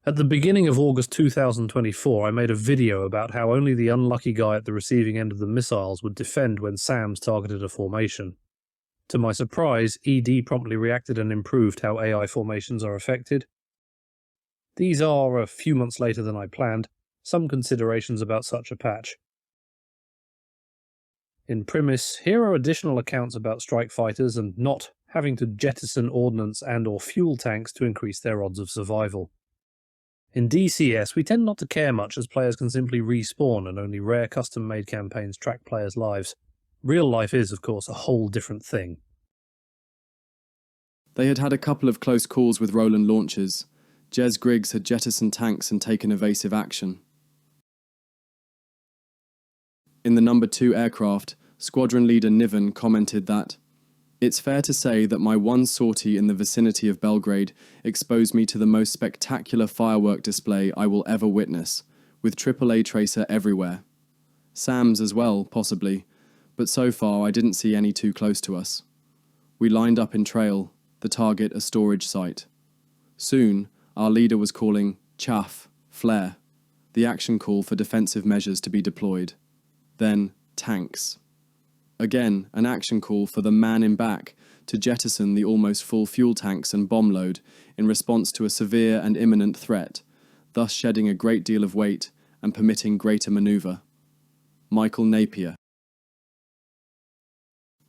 At the beginning of August 2024, I made a video about how only the unlucky guy at the receiving end of the missiles would defend when SAMs targeted a formation. To my surprise, ED promptly reacted and improved how AI formations are affected. These are, a few months later than I planned, some considerations about such a patch. In premise, here are additional accounts about strike fighters and not having to jettison ordnance and/or fuel tanks to increase their odds of survival. In DCS, we tend not to care much as players can simply respawn and only rare custom-made campaigns track players' lives. Real life is, of course, a whole different thing. They had had a couple of close calls with Roland launchers. Jez Griggs had jettisoned tanks and taken evasive action. In the number 2 aircraft, squadron leader Niven commented that, "It's fair to say that my one sortie in the vicinity of Belgrade exposed me to the most spectacular firework display I will ever witness, with AAA tracer everywhere. SAMs as well, possibly, but so far I didn't see any too close to us. We lined up in trail, the target a storage site. Soon, our leader was calling chaff, flare, the action call for defensive measures to be deployed. Then, tanks. Again, an action call for the man in back to jettison the almost full fuel tanks and bomb load in response to a severe and imminent threat, thus shedding a great deal of weight and permitting greater manoeuvre. Michael Napier."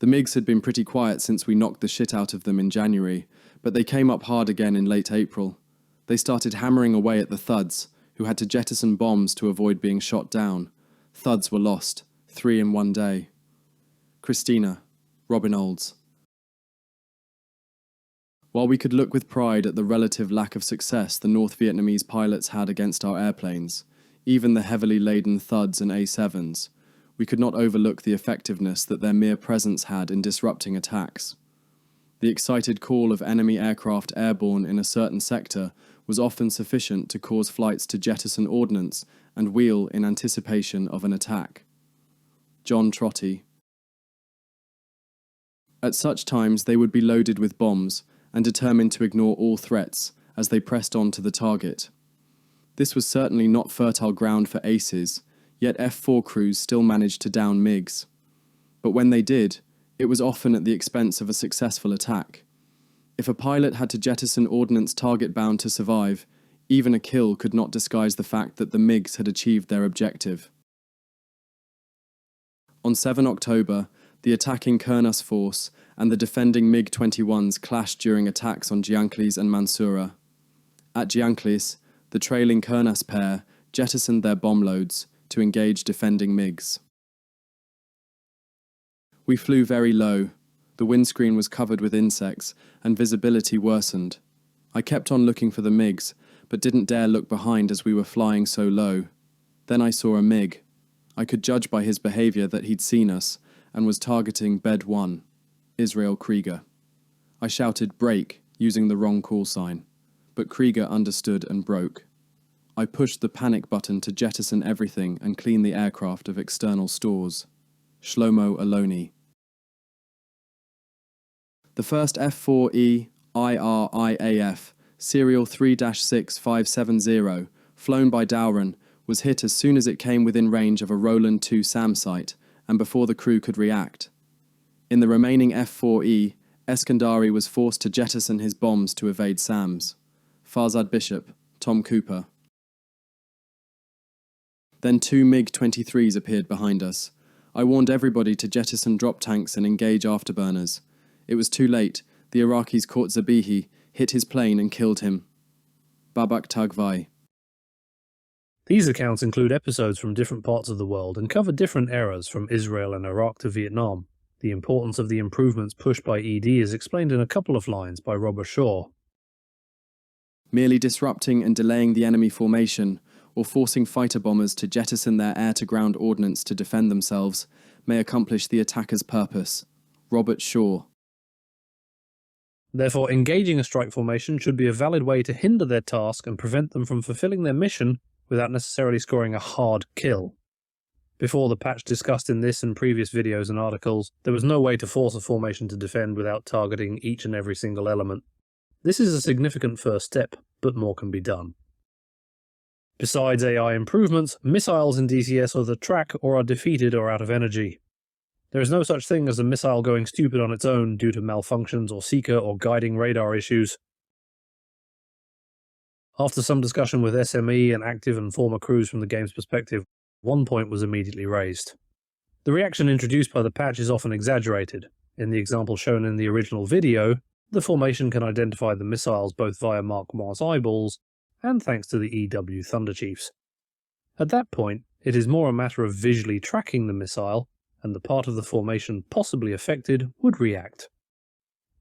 The MiGs had been pretty quiet since we knocked the shit out of them in January, but they came up hard again in late April. They started hammering away at the thuds, who had to jettison bombs to avoid being shot down. Thuds were lost, 3 in one day. Christina, Robin Olds. While we could look with pride at the relative lack of success the North Vietnamese pilots had against our airplanes, even the heavily laden Thuds and A7s, we could not overlook the effectiveness that their mere presence had in disrupting attacks. The excited call of enemy aircraft airborne in a certain sector was often sufficient to cause flights to jettison ordnance and wheel in anticipation of an attack. John Trotty. At such times they would be loaded with bombs and determined to ignore all threats as they pressed on to the target. This was certainly not fertile ground for aces, yet F4 crews still managed to down MiGs. But when they did, it was often at the expense of a successful attack. If a pilot had to jettison ordnance target-bound to survive, even a kill could not disguise the fact that the MiGs had achieved their objective. On 7 October, the attacking Kurnas force and the defending MiG-21s clashed during attacks on Gianclis and Mansoura. At Gianclis, the trailing Kurnas pair jettisoned their bomb loads to engage defending MiGs. We flew very low. The windscreen was covered with insects, and visibility worsened. I kept on looking for the MiGs, but didn't dare look behind as we were flying so low. Then I saw a MiG. I could judge by his behaviour that he'd seen us, and was targeting Bed 1, Israel Krieger. I shouted "break" using the wrong call sign, but Krieger understood and broke. I pushed the panic button to jettison everything and clean the aircraft of external stores. Shlomo Aloni. The first F4E IRIAF, serial 3-6570, flown by Dowran, was hit as soon as it came within range of a Roland 2 SAM site, and before the crew could react. In the remaining F4E, Eskandari was forced to jettison his bombs to evade SAMs. Farzad Bishop, Tom Cooper. Then 2 MiG-23s appeared behind us. I warned everybody to jettison drop tanks and engage afterburners. It was too late. The Iraqis caught Zabihi, hit his plane and killed him. Babak Tagvai. These accounts include episodes from different parts of the world and cover different eras from Israel and Iraq to Vietnam. The importance of the improvements pushed by ED is explained in a couple of lines by Robert Shaw. Merely disrupting and delaying the enemy formation, or forcing fighter bombers to jettison their air-to-ground ordnance to defend themselves, may accomplish the attacker's purpose. Robert Shaw. Therefore, engaging a strike formation should be a valid way to hinder their task and prevent them from fulfilling their mission without necessarily scoring a hard kill. Before the patch discussed in this and previous videos and articles, there was no way to force a formation to defend without targeting each and every single element. This is a significant first step, but more can be done. Besides AI improvements, missiles in DCS either track or are defeated or out of energy. There is no such thing as a missile going stupid on its own due to malfunctions or seeker or guiding radar issues. After some discussion with SME and active and former crews from the game's perspective, one point was immediately raised. The reaction introduced by the patch is often exaggerated. In the example shown in the original video, the formation can identify the missiles both via Mark 1's eyeballs and thanks to the EW Thunderchiefs. At that point, it is more a matter of visually tracking the missile, and the part of the formation possibly affected would react.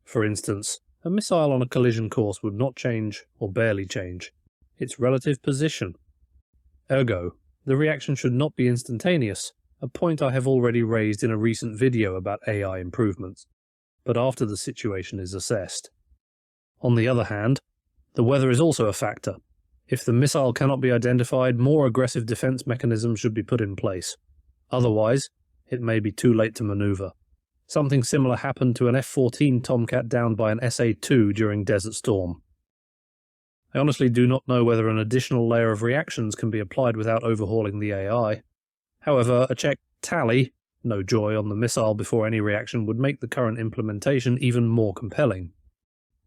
For instance, a missile on a collision course would not change, or barely change, its relative position. Ergo, the reaction should not be instantaneous, a point I have already raised in a recent video about AI improvements, but after the situation is assessed. On the other hand, the weather is also a factor. If the missile cannot be identified, more aggressive defense mechanisms should be put in place. Otherwise, it may be too late to maneuver. Something similar happened to an F-14 Tomcat downed by an SA-2 during Desert Storm. I honestly do not know whether an additional layer of reactions can be applied without overhauling the AI. However, a checked tally, no joy on the missile before any reaction, would make the current implementation even more compelling.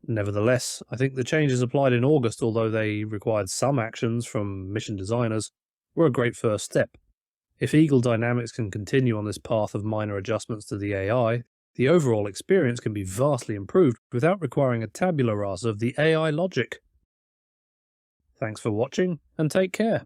Nevertheless, I think the changes applied in August, although they required some actions from mission designers, were a great first step. If Eagle Dynamics can continue on this path of minor adjustments to the AI, the overall experience can be vastly improved without requiring a tabula rasa of the AI logic. Thanks for watching, and take care.